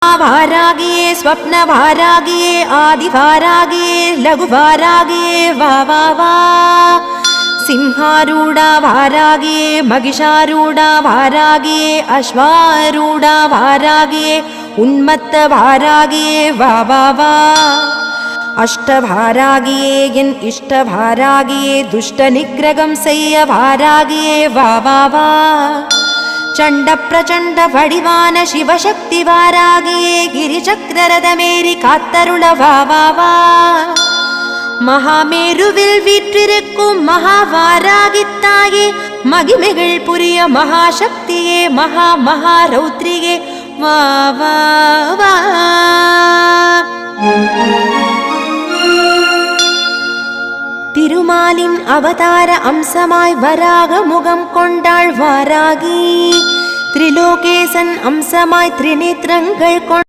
भारागिये स्वप्नभारागिये आदिभारागिये लघुभारागिये वा वा वा सिंहारूढा भारागिये महिषारूढा भारागिये अश्वारूढा भारागिये उन्मत्त भारागिये वा वा वा अष्टभारागिये एन् इष्टभारागिये दुष्टनिग्रहं सेय्य भारागिये वा वा वा चण्ड प्रचण्ड वडिवान शिवशक्ति वारागिये गिरिचक्ररथमेरि कात्तरुळ वा वा वा महामेरुविल वीற்றிருக்கும் महावारागित्ताये महिमेகள் புரிய महाशक्तिये महा महारौद्रिये वा वा वा திருமாலின் அவதார அம்சமாய் வராக முகம் கொண்டாள் வாராகி திரிலோகேசன் அம்சமாய் திரிநேத்திரங்கள்